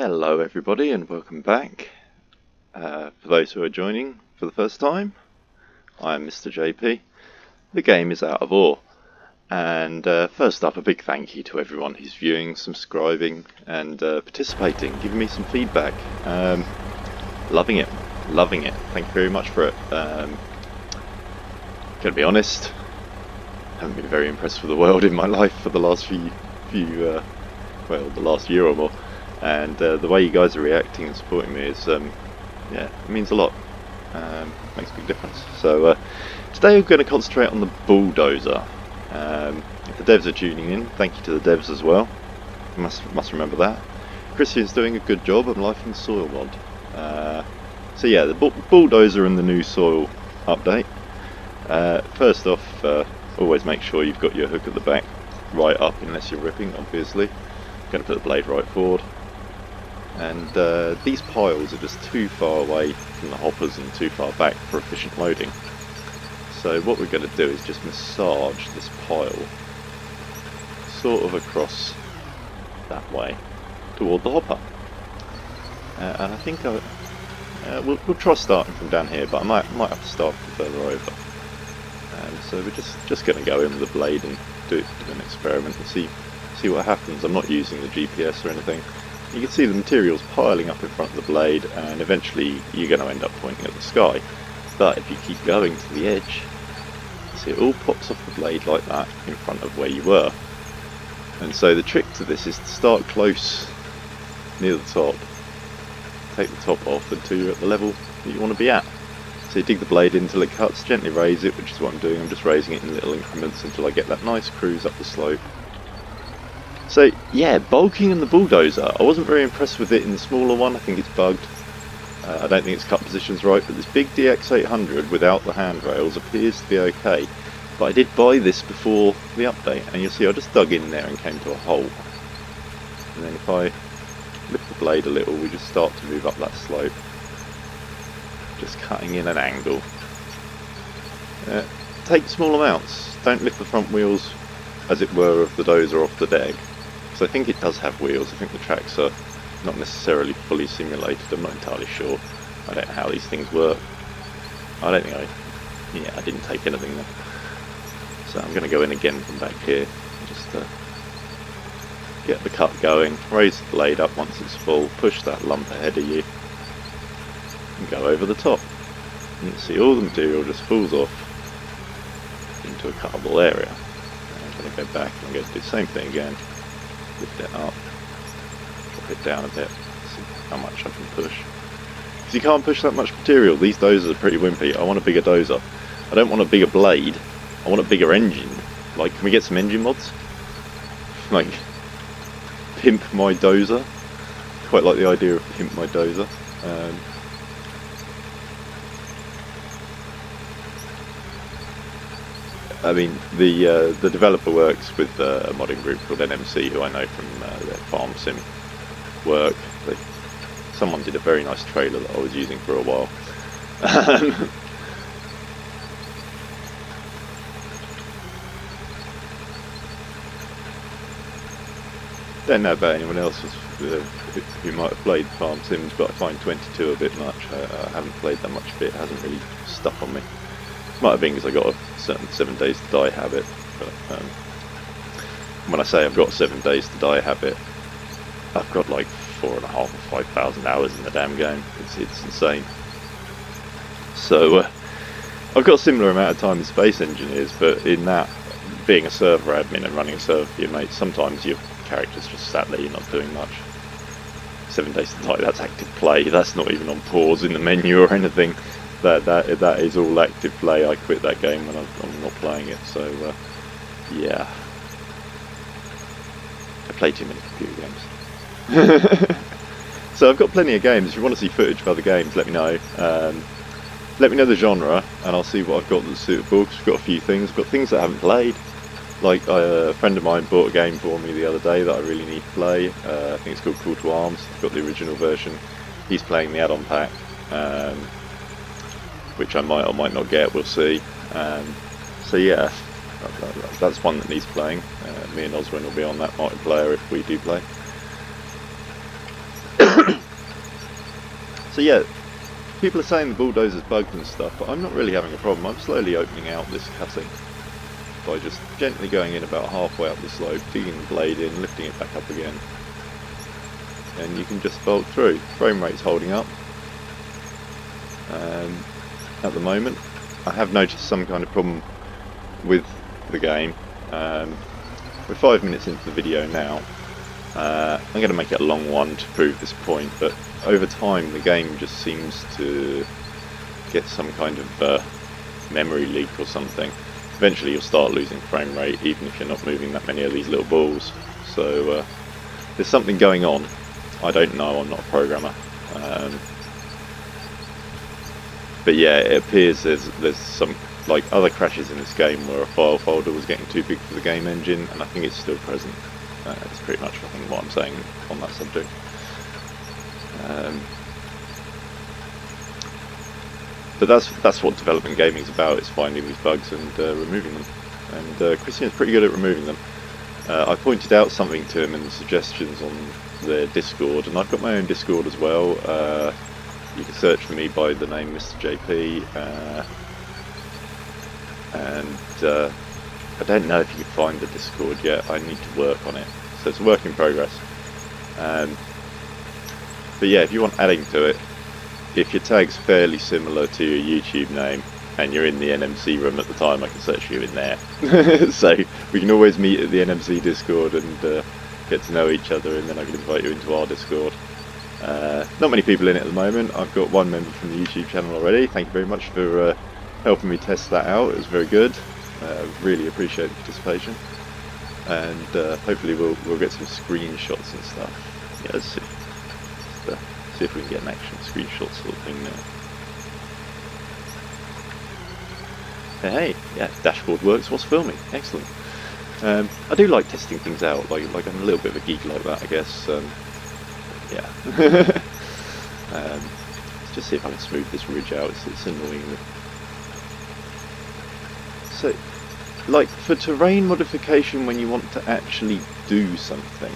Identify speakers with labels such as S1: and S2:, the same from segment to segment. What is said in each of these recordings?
S1: Hello everybody and welcome back. For those who are joining for the first time, I'm Mr. JP. The game is Out of Ore. And first up, a big thank you to everyone who's viewing, subscribing and participating, giving me some feedback. Loving it. Thank you very much for it. Gonna be honest, haven't been very impressed with the world in my life for the last the last year or more. And the way you guys are reacting and supporting me is, yeah, it means a lot. Makes a big difference. So today we're going to concentrate on the Bulldozer. If the devs are tuning in, thank you to the devs as well. You must remember that. Christian's doing a good job of liking the soil mod. So yeah, the Bulldozer and the new soil update. First off, always make sure you've got your hook at the back right up, unless you're ripping, obviously. Going to put the blade right forward. And these piles are just too far away from the hoppers and too far back for efficient loading. So what we're going to do is just massage this pile sort of across that way toward the hopper. And I think we'll try starting from down here, but I might have to start from further over. So we're just going to go in with the blade and do an experiment and see what happens. I'm not using the GPS or anything. You can see the materials piling up in front of the blade, and eventually you're going to end up pointing at the sky. But if you keep going to the edge, see it all pops off the blade like that in front of where you were. And so the trick to this is to start close near the top, take the top off until you're at the level that you want to be at. So you dig the blade in until it cuts, gently raise it, which is what I'm doing. I'm just raising it in little increments until I get that nice cruise up the slope. So yeah, bulking in the Bulldozer, I wasn't very impressed with it in the smaller one. I think it's bugged. I don't think its cut position's right, but this big DX800 without the handrails appears to be okay. But I did buy this before the update, and you'll see I just dug in there and came to a hole. And then if I lift the blade a little, we just start to move up that slope. Just cutting in an angle. Take small amounts, don't lift the front wheels as it were of the dozer off the deck. Because I think it does have wheels. I think the tracks are not necessarily fully simulated. I'm not entirely sure. I don't know how these things work. I don't think I didn't take anything there. So I'm going to go in again from back here. Just get the cut going. Raise the blade up once it's full. Push that lump ahead of you. And go over the top. And you see all the material just falls off into a cuttable area. I'm going to go back and I'm going to do the same thing again. Lift it up, drop it down a bit, see how much I can push. Because you can't push that much material. These dozers are pretty wimpy. I want a bigger dozer. I don't want a bigger blade. I want a bigger engine. Like, can we get some engine mods? Like, pimp my dozer. Quite like the idea of pimp my dozer. I mean, the developer works with a modding group called NMC, who I know from their farm sim work. Someone did a very nice trailer that I was using for a while. Don't know about anyone else who might have played farm sims, but I find 22 a bit much. I haven't played that much of it. It hasn't really stuck on me. Might have been because I got a certain 7 days to die habit, but when I say I've got 7 days to die habit, I've got like 4,500 or 5,000 hours in the damn game. It's insane. So I've got a similar amount of time in Space Engineers, but in that, being a server admin and running a server for your mates, sometimes your character's just sat there, you're not doing much. 7 days to die, that's active play. That's not even on pause in the menu or anything. That is all active play. I quit that game when I'm not playing it, so yeah. I play too many computer games. So I've got plenty of games. If you want to see footage of other games, let me know. Let me know the genre, and I'll see what I've got that's suitable, because we've got a few things. I've got things that I haven't played. Like a friend of mine bought a game for me the other day that I really need to play. I think it's called Call to Arms. I've got the original version. He's playing the add-on pack. Which I might or might not get, we'll see. So yeah, that's one that needs playing. Me and Oswin will be on that multiplayer if we do play. So yeah, people are saying the Bulldozer's bugged and stuff, but I'm not really having a problem. I'm slowly opening out this cutting by just gently going in about halfway up the slope, digging the blade in, lifting it back up again, and you can just bolt through. Frame rate's holding up. At the moment, I have noticed some kind of problem with the game. We're 5 minutes into the video now. I'm going to make it a long one to prove this point, but over time the game just seems to get some kind of memory leak or something. Eventually you'll start losing frame rate even if you're not moving that many of these little balls. So there's something going on. I don't know, I'm not a programmer. But yeah, it appears there's some like other crashes in this game where a file folder was getting too big for the game engine, and I think it's still present. That's pretty much I think what I'm saying on that subject. But that's what development gaming is about, is finding these bugs and removing them. And Christian's pretty good at removing them. I pointed out something to him in the suggestions on their Discord, and I've got my own Discord as well. You can search for me by the name Mr. JP, and I don't know if you can find the Discord yet. I need to work on it, so it's a work in progress. But yeah, if you want adding to it, if your tag's fairly similar to your YouTube name and you're in the NMC room at the time, I can search you in there. So we can always meet at the NMC Discord and get to know each other, and then I can invite you into our Discord. Not many people in it at the moment. I've got one member from the YouTube channel already. Thank you very much for helping me test that out. It was very good. Really appreciate the participation, and hopefully we'll get some screenshots and stuff. Yeah, let's see. Let's see if we can get an action screenshot sort of thing now. Hey, yeah, dashboard works whilst filming. Excellent. I do like testing things out. Like I'm a little bit of a geek like that, I guess. Yeah. Let's just see if I can smooth this ridge out. It's annoying. So, like for terrain modification, when you want to actually do something,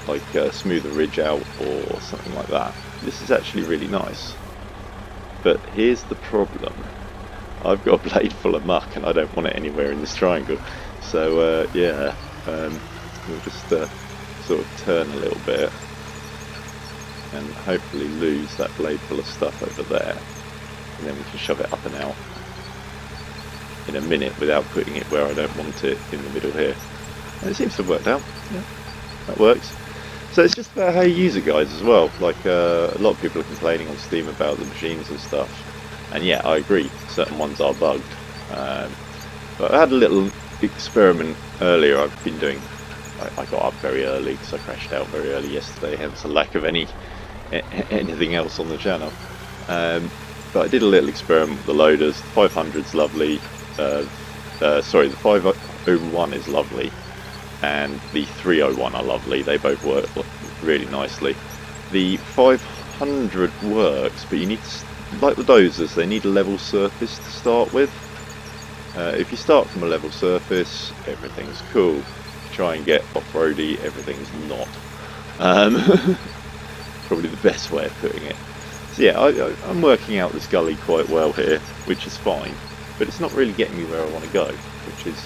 S1: like smooth a ridge out or something like that, this is actually really nice. But here's the problem. I've got a blade full of muck and I don't want it anywhere in this triangle. So yeah, we'll just sort of turn a little bit and hopefully lose that blade full of stuff over there, and then we can shove it up and out in a minute without putting it where I don't want it in the middle here. And it seems to have worked out. Yeah, that works. So it's just about how you use it, guys, as well. Like a lot of people are complaining on Steam about the machines and stuff, and yeah, I agree, certain ones are bugged. But I had a little experiment earlier I've been doing. I got up very early because I crashed out very early yesterday, hence the lack of anything else on the channel. But I did a little experiment with the loaders. The 500's lovely. Sorry, the 501 is lovely, and the 301 are lovely. They both work really nicely. The 500 works, but you need to, like the dozers, they need a level surface to start with. If you start from a level surface, everything's cool. If you try and get off-roady, everything's not. Probably the best way of putting it. So yeah, I'm working out this gully quite well here, which is fine, but it's not really getting me where I want to go, which is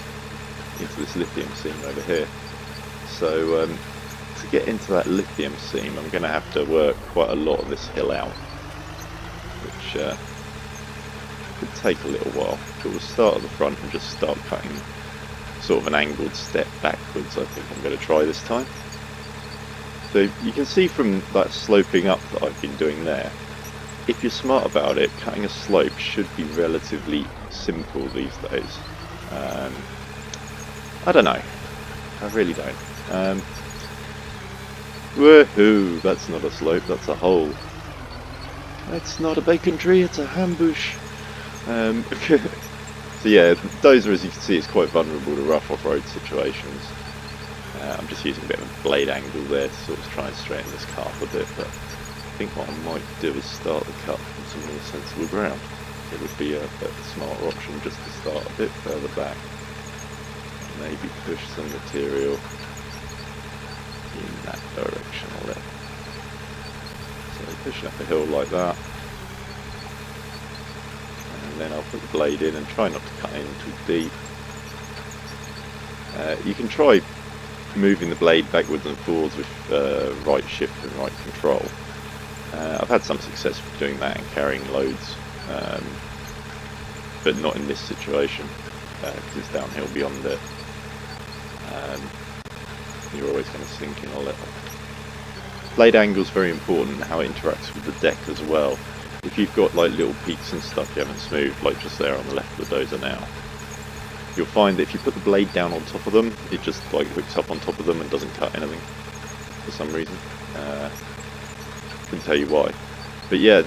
S1: into this lithium seam over here. So to get into that lithium seam, I'm going to have to work quite a lot of this hill out, which could take a little while. But we'll start at the front and just start cutting sort of an angled step backwards. I think I'm going to try this time. So you can see from that sloping up that I've been doing there, if you're smart about it, cutting a slope should be relatively simple these days. I don't know. I really don't. Woohoo! That's not a slope, that's a hole. It's not a bacon tree, it's a hambush. So yeah, Dozer, as you can see, is quite vulnerable to rough off-road situations. I'm just using a bit of a blade angle there to sort of try and straighten this cut up a bit, but I think what I might do is start the cut from some more sensible ground. It would be a smarter option just to start a bit further back. Maybe push some material in that direction a little. So push pushing up a hill like that. And then I'll put the blade in and try not to cut in too deep. You can try moving the blade backwards and forwards with right shift and right control. I've had some success with doing that and carrying loads, but not in this situation, because it's downhill beyond it. You're always going to sink in a little. Blade angle is very important, how it interacts with the deck as well. If you've got like little peaks and stuff you haven't smoothed, like just there on the left of the dozer now, you'll find that if you put the blade down on top of them, it just like hooks up on top of them and doesn't cut anything for some reason. Couldn't tell you why. But yeah,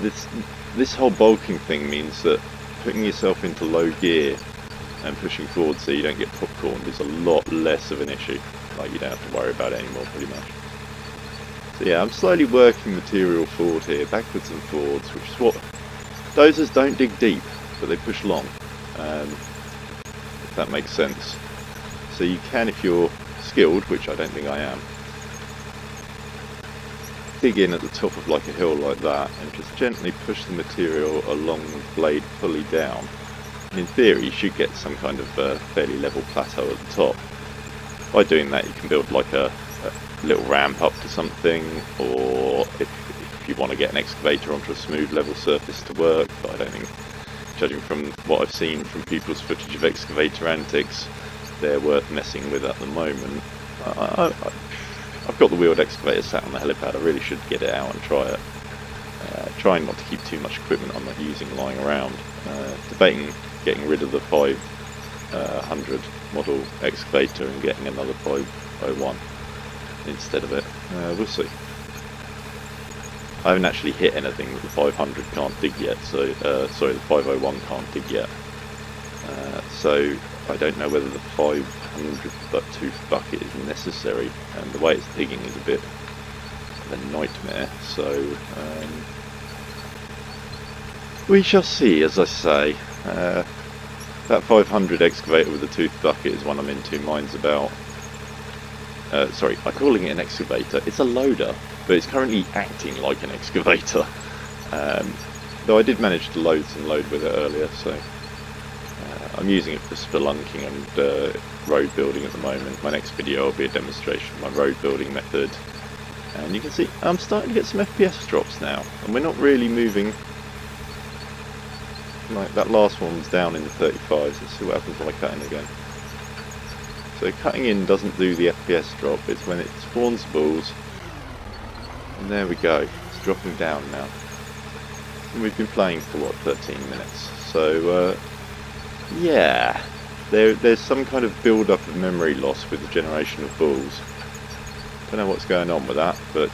S1: this whole bulking thing means that putting yourself into low gear and pushing forward so you don't get popcorned is a lot less of an issue. Like, you don't have to worry about it anymore, pretty much. So yeah, I'm slowly working material forward here, backwards and forwards, which is what dozers don't dig deep, but they push long. If that makes sense. So you can, if you're skilled, which I don't think I am, dig in at the top of like a hill like that and just gently push the material along the blade fully down. And in theory you should get some kind of fairly level plateau at the top. By doing that you can build like a little ramp up to something, or if you want to get an excavator onto a smooth level surface to work, but I don't think, judging from what I've seen from people's footage of excavator antics, they're worth messing with at the moment. I've got the wheeled excavator sat on the helipad. I really should get it out and try it. Trying not to keep too much equipment I'm not using lying around. Debating getting rid of the 500 model excavator and getting another 501 instead of it. We'll see. I haven't actually hit anything that the 500 can't dig yet, so sorry, the 501 can't dig yet. So I don't know whether the 500 tooth bucket is necessary, and the way it's digging is a bit of a nightmare, so we shall see, as I say. That 500 excavator with the tooth bucket is one I'm in two minds about. Sorry, I'm calling it an excavator. It's a loader, but it's currently acting like an excavator. Though I did manage to load some load with it earlier, so I'm using it for spelunking and road building at the moment. My next video will be a demonstration of my road building method. And you can see I'm starting to get some FPS drops now, and we're not really moving. Like that last one was down in the 35s. Let's see what happens when I cut in again. So cutting in doesn't do the FPS drop, it's when it spawns balls. And there we go, it's dropping down now. And we've been playing for what, 13 minutes. So yeah, there's some kind of build-up of memory loss with the generation of balls. Don't know what's going on with that, but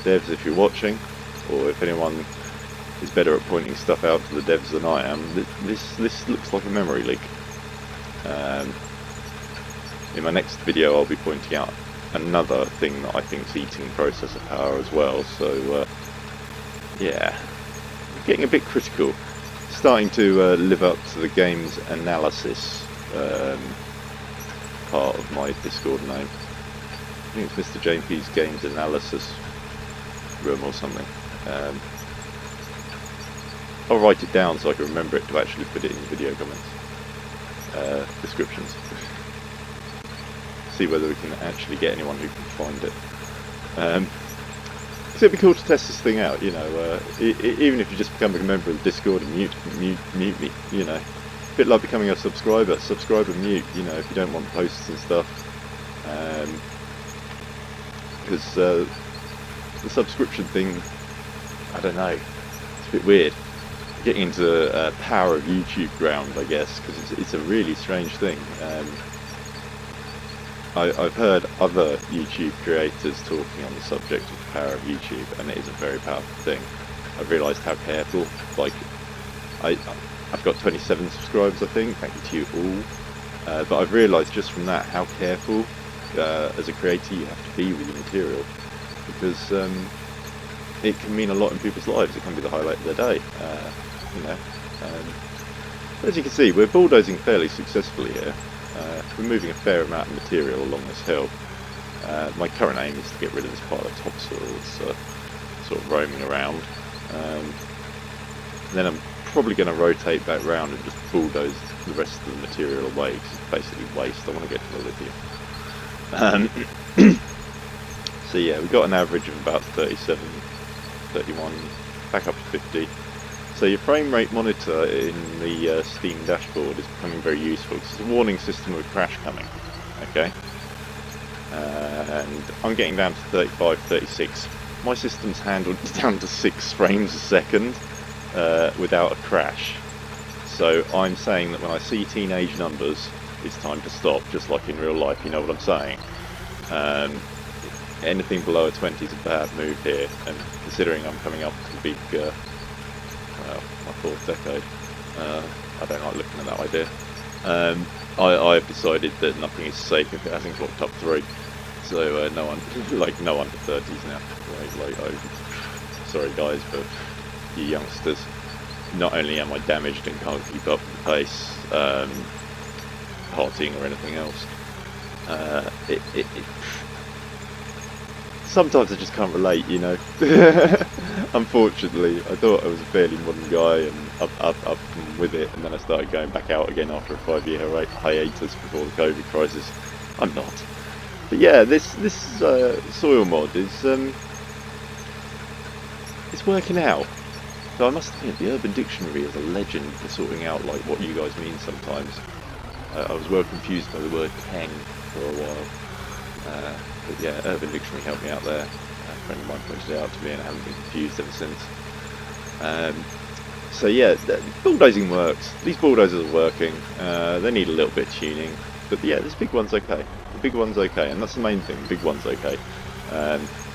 S1: devs, if you're watching, or if anyone is better at pointing stuff out to the devs than I am, this looks like a memory leak. In my next video I'll be pointing out another thing that I think is eating processor power as well, so yeah, getting a bit critical. Starting to live up to the game's analysis part of my Discord name. I think it's Mr. JP's games analysis room or something. I'll write it down so I can remember it to actually put it in the video comments, descriptions. See whether we can actually get anyone who can find it. So it'd be cool to test this thing out, you know, even if you just become a member of the Discord and mute me, you know. A bit like becoming a subscriber, subscribe and mute, you know, if you don't want posts and stuff. Because the subscription thing, I don't know, it's a bit weird. Getting into power of YouTube ground, I guess, because it's a really strange thing. I've heard other YouTube creators talking on the subject of the power of YouTube, and it is a very powerful thing. I've realised how careful, like, I've got 27 subscribers I think, thank you to you all, but I've realised just from that how careful as a creator you have to be with your material, because it can mean a lot in people's lives. It can be the highlight of their day, you know. As you can see, we're bulldozing fairly successfully here. We're moving a fair amount of material along this hill. My current aim is to get rid of this pile of topsoil. It's sort of roaming around. Then I'm probably going to rotate back round and just bulldoze the rest of the material away, because it's basically waste. I want to get to the lithium. So yeah, we've got an average of about 37, 31, back up to 50. So your frame rate monitor in the Steam dashboard is becoming very useful, because it's a warning system of a crash coming. Okay, and I'm getting down to 35, 36. My system's handled down to 6 frames a second without a crash. So I'm saying that when I see teenage numbers, it's time to stop, just like in real life, you know what I'm saying. Anything below a 20 is a bad move here, and considering I'm coming up to the big, well, my 4th decade, I don't like looking at that idea. I've decided that nothing is safe if it hasn't clocked up 3. So no one, like no under 30s now. Sorry guys, but you youngsters. Not only am I damaged and can't keep up with the pace, partying or anything else, sometimes I just can't relate, you know. Unfortunately, I thought I was a fairly modern guy and up with it, and then I started going back out again after a 5-year hiatus before the COVID crisis. I'm not. But yeah, this soil mod is it's working out. So I must admit, the Urban Dictionary is a legend for sorting out like what you guys mean sometimes. I was well confused by the word "tang" for a while. But yeah, Urban Dictionary helped me out there. A friend of mine pointed it out to me, and I haven't been confused ever since. So yeah, bulldozing works. These bulldozers are working. They need a little bit of tuning, but yeah, this big one's okay. The big one's okay, and that's the main thing. The big one's okay.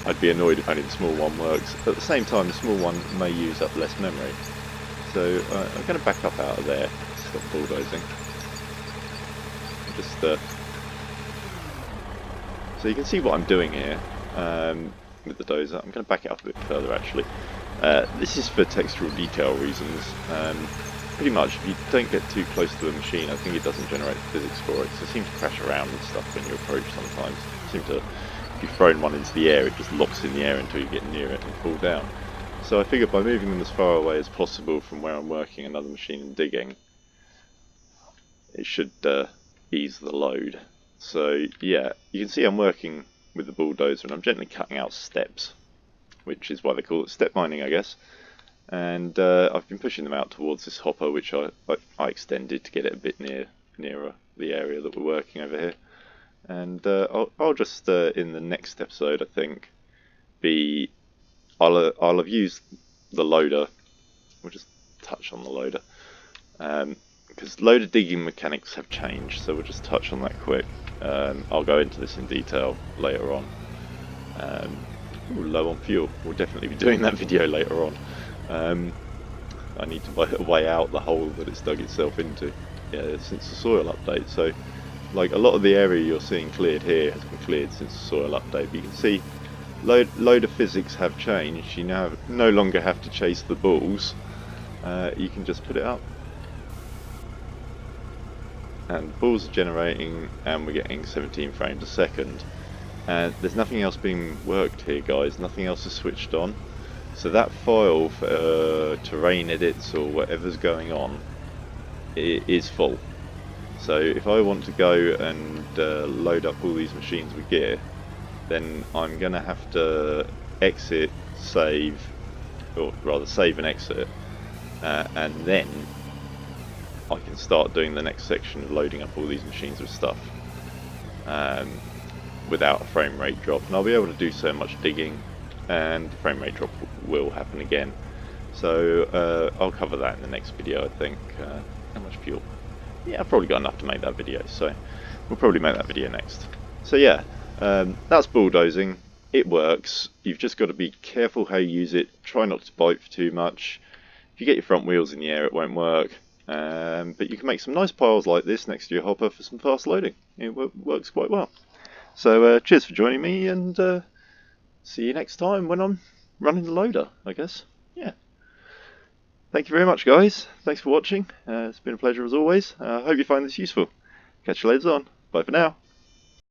S1: I'd be annoyed if only the small one works. But at the same time, the small one may use up less memory. So I'm going to back up out of there. Stop bulldozing. Just so you can see what I'm doing here with the dozer. I'm going to back it up a bit further actually. This is for textural detail reasons. Pretty much, if you don't get too close to the machine, I think it doesn't generate the physics for it. So it seems to crash around and stuff when you approach sometimes. It seems to, if you've thrown one into the air, it just locks in the air until you get near it and fall down. So I figured by moving them as far away as possible from where I'm working another machine and digging, it should ease the load. So yeah, you can see I'm working with the bulldozer and I'm gently cutting out steps, which is why they call it step mining, I guess. And I've been pushing them out towards this hopper, which I extended to get it a bit nearer the area that we're working over here. And I'll just in the next episode, I think, I'll have used the loader. We'll just touch on the loader because loader digging mechanics have changed, so we'll just touch on that quick. I'll go into this in detail later on. Ooh, low on fuel. We'll definitely be doing that video later on. I need to weigh out the hole that it's dug itself into. Yeah, since the soil update. So, like a lot of the area you're seeing cleared here has been cleared since the soil update. But you can see loader physics have changed. You now no longer have to chase the bulls. You can just put it up. And bulls are generating, and we're getting 17 frames a second. And there's nothing else being worked here, guys. Nothing else is switched on. So that file for terrain edits or whatever's going on is full. So if I want to go and load up all these machines with gear, then I'm going to have to exit, save, or rather save and exit, and then I can start doing the next section of loading up all these machines with stuff without a frame rate drop. And I'll be able to do so much digging, and the frame rate drop will happen again. So I'll cover that in the next video, I think. How much fuel? Yeah, I've probably got enough to make that video, so we'll probably make that video next. So yeah, that's bulldozing. It works. You've just got to be careful how you use it. Try not to bite for too much. If you get your front wheels in the air, it won't work. But you can make some nice piles like this next to your hopper for some fast loading. It works quite well. So cheers for joining me, and see you next time when I'm running the loader, I guess. Yeah. Thank you very much, guys. Thanks for watching. It's been a pleasure as always. I hope you find this useful. Catch you later on. Bye for now.